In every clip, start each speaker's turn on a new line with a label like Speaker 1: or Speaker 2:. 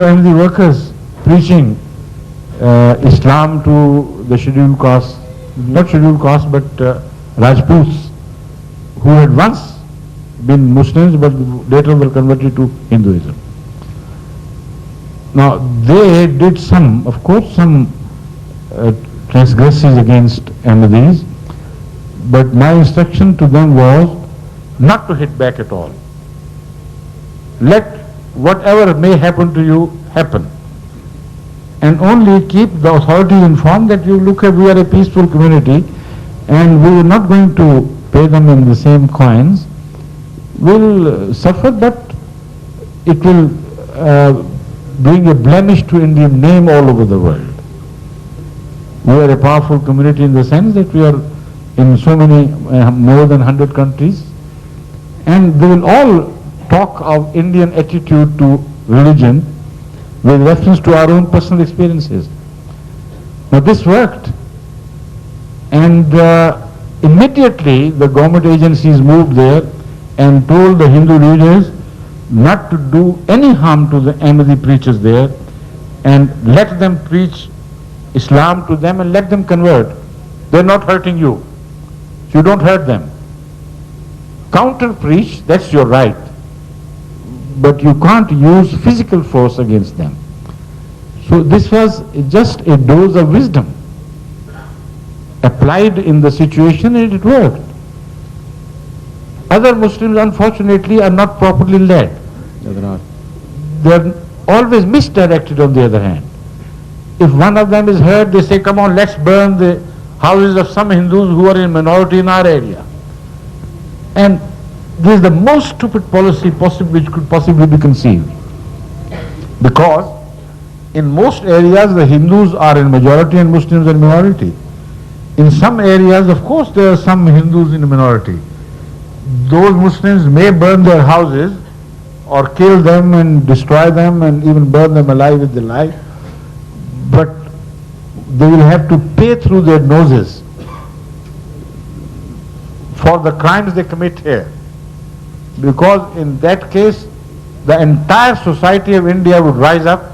Speaker 1: Ahmadi workers preaching Islam to the scheduled castes, not scheduled castes but Rajputs, who had once been Muslims but later were converted to Hinduism. Now they did some, of course, some transgressions against Ahmadis, but my instruction to them was not to hit back at all. Let whatever may happen to you happen, and only keep the authorities informed that you look at, we are a peaceful community and we are not going to pay them in the same coins. We'll suffer, but it will bring a blemish to Indian name all over the world. We are a powerful community in the sense that we are in so many, more than 100 countries, and they will all talk of Indian attitude to religion with reference to our own personal experiences. Now this worked, and immediately the government agencies moved there and told the Hindu leaders not to do any harm to the Ahmadi preachers there, and let them preach Islam to them and let them convert. They're not hurting you, so you don't hurt them. Counter preach, that's your right, but you can't use physical force against them. So this was just a dose of wisdom applied in the situation, and it worked. Other Muslims, unfortunately, are not properly led.
Speaker 2: No, they're not.
Speaker 1: They're always misdirected on the other hand. If one of them is heard, they say, come on, let's burn the houses of some Hindus who are in minority in our area. And this is the most stupid policy which could possibly be conceived. Because in most areas the Hindus are in majority and Muslims are in minority. In some areas, of course, there are some Hindus in a minority. Those Muslims may burn their houses or kill them and destroy them and even burn them alive with their life, but they will have to pay through their noses for the crimes they commit here. Because in that case, the entire society of India would rise up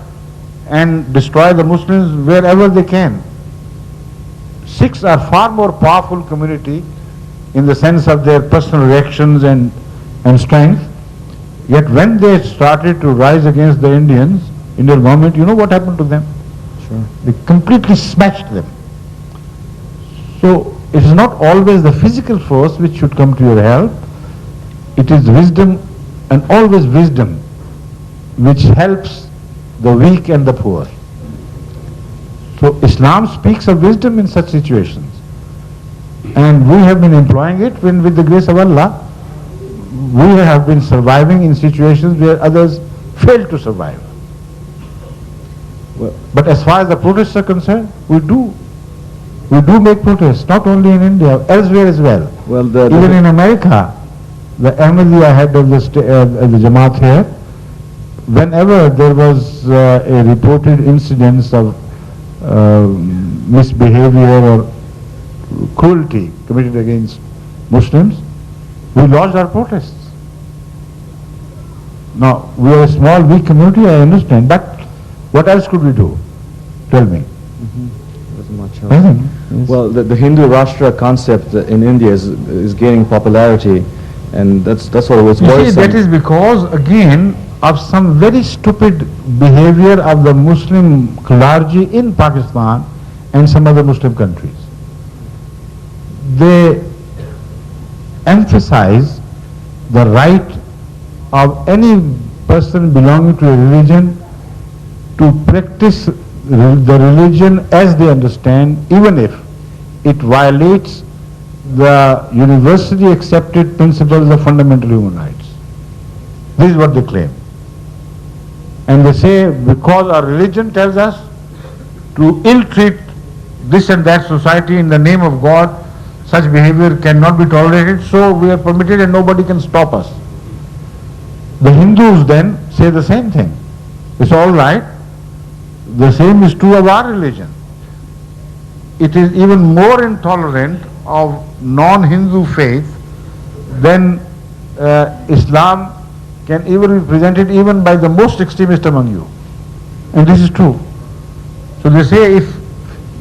Speaker 1: and destroy the Muslims wherever they can. Sikhs are far more powerful community in the sense of their personal reactions and strength. Yet when they started to rise against the Indian government, you know what happened to them?
Speaker 2: Sure.
Speaker 1: They completely smashed them. So it is not always the physical force which should come to your help. It is wisdom, and always wisdom, which helps the weak and the poor. So Islam speaks of wisdom in such situations. And we have been employing it when, with the grace of Allah, we have been surviving in situations where others failed to survive.
Speaker 2: Well,
Speaker 1: but as far as the protests are concerned, we do make protests, not only in India, elsewhere as well.
Speaker 2: Well,
Speaker 1: even in America, the Ahmadiyya head of the Jamaat here, whenever there was a reported incidence of misbehavior or cruelty committed against Muslims, we lodged our protests. Now, we are a small, weak community, I understand, but what else could we do? Tell me.
Speaker 2: Wasn't much else.
Speaker 1: Yes.
Speaker 2: Well, the Hindu Rashtra concept in India is gaining popularity, and that's what it was
Speaker 1: You see,
Speaker 2: worrisome.
Speaker 1: that is because, again, of some very stupid behavior of the Muslim clergy in Pakistan and some other Muslim countries. They emphasize the right of any person belonging to a religion to practice the religion as they understand, even if it violates the universally accepted principles of fundamental human rights. This is what they claim. And they say, because our religion tells us to ill-treat this and that society in the name of God, such behavior cannot be tolerated, so we are permitted and nobody can stop us. The Hindus then say the same thing. It's all right. The same is true of our religion. It is even more intolerant of non-Hindu faith than Islam can even be presented even by the most extremist among you. And this is true. So they say if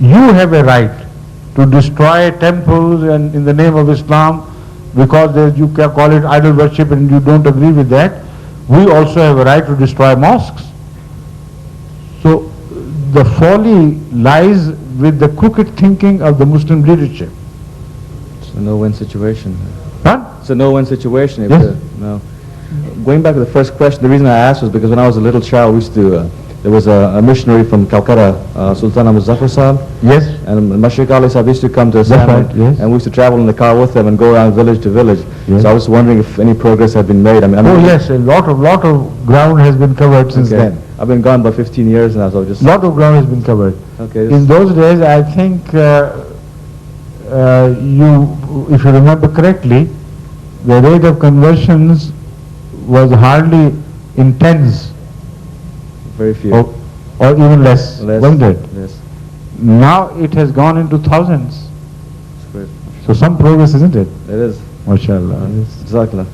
Speaker 1: you have a right to destroy temples and in the name of Islam because you can call it idol worship and you don't agree with that, we also have a right to destroy mosques. So the folly lies with the crooked thinking of the Muslim leadership.
Speaker 2: It's a no-win situation.
Speaker 1: Huh?
Speaker 2: It's a no-win situation. If
Speaker 1: Yes.
Speaker 2: no. Going back to the first question, the reason I asked was because when I was a little child, we used to, there was a missionary from Calcutta, Sultana Muzaffar Sahib,
Speaker 1: Yes.
Speaker 2: and Mashriq Ali Sahib used to come to Assam,
Speaker 1: right, yes.
Speaker 2: and we used to travel in the car with them and go around village to village.
Speaker 1: Yes.
Speaker 2: So I was wondering if any progress had been made.
Speaker 1: Oh yes, a lot of ground has been covered since
Speaker 2: Okay.
Speaker 1: then.
Speaker 2: I've been gone about 15 years now, so just...
Speaker 1: Lot of ground has been covered.
Speaker 2: Okay.
Speaker 1: In those days, I think if you remember correctly, the rate of conversions was hardly in tens
Speaker 2: Very few.
Speaker 1: or even less, wasn't it?
Speaker 2: Yes.
Speaker 1: Now it has gone into thousands.
Speaker 2: That's great.
Speaker 1: So some progress, isn't it?
Speaker 2: It is.
Speaker 1: MashaAllah. Yes.
Speaker 2: Jazakallah.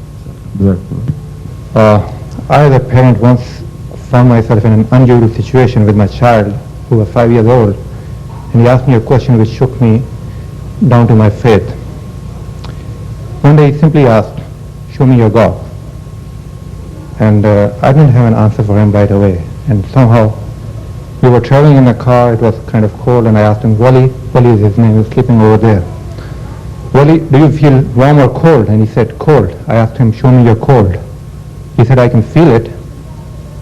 Speaker 1: Jazakallah.
Speaker 3: I, as a parent, once found myself in an unusual situation with my child, who was 5 years old, and he asked me a question which shook me down to my faith. One day he simply asked, "Show me your God." And I didn't have an answer for him right away. And somehow we were traveling in the car, it was kind of cold, and I asked him, Wali is his name, he was sleeping over there. Wali, do you feel warm or cold? And he said, cold. I asked him, show me your cold. He said, I can feel it.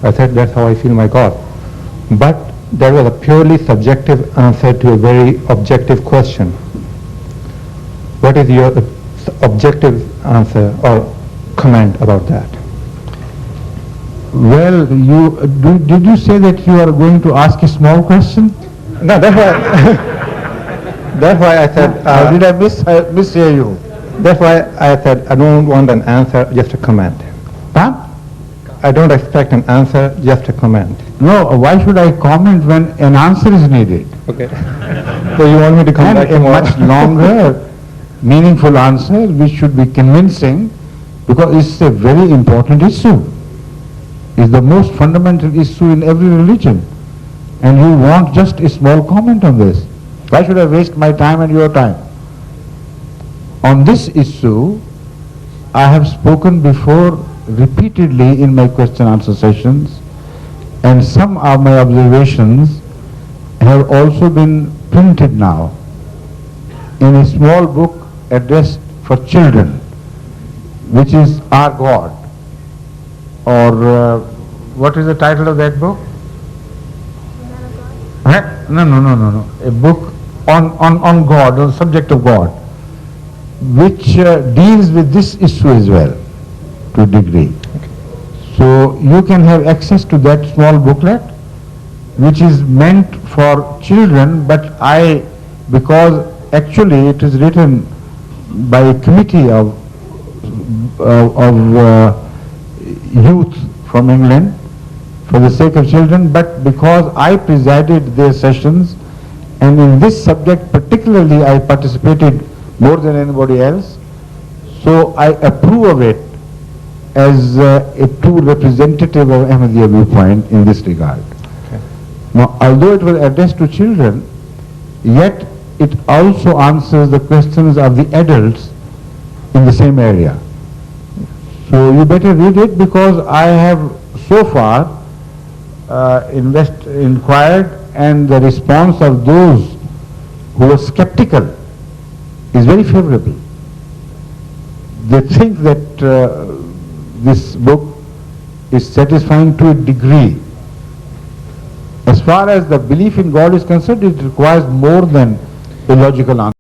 Speaker 3: I said, that's how I feel my God. But that was a purely subjective answer to a very objective question. What is your objective answer or comment about that?
Speaker 1: Well, did you say that you are going to ask a small question?
Speaker 3: No, that's why, that's why I said...
Speaker 1: Or did I mishear you?
Speaker 3: That's why I said I don't want an answer, just a comment.
Speaker 1: Huh?
Speaker 3: I don't expect an answer, just a comment.
Speaker 1: No, why should I comment when an answer is needed?
Speaker 3: Okay. So you want me to come
Speaker 1: And
Speaker 3: back
Speaker 1: a
Speaker 3: tomorrow?
Speaker 1: much longer, meaningful answer which should be convincing, because it's a very important issue. It's the most fundamental issue in every religion. And you want just a small comment on this. Why should I waste my time and your time? On this issue, I have spoken before repeatedly in my question answer sessions, and some of my observations have also been printed now in a small book addressed for children, which is Our God, or what is the title of that book? No. A book on God, on the subject of God, which deals with this issue as well, to a degree. So you can have access to that small booklet, which is meant for children, but because actually it is written by a committee of youth from England for the sake of children, but because I presided their sessions, and in this subject particularly I participated more than anybody else, so I approve of it as a true representative of Ahmadiyya viewpoint in this regard.
Speaker 3: Okay.
Speaker 1: Now, although it was addressed to children, yet it also answers the questions of the adults in the same area. So you better read it, because I have so far inquired, and the response of those who are skeptical is very favorable. They think that this book is satisfying to a degree. As far as the belief in God is concerned, it requires more than a logical answer.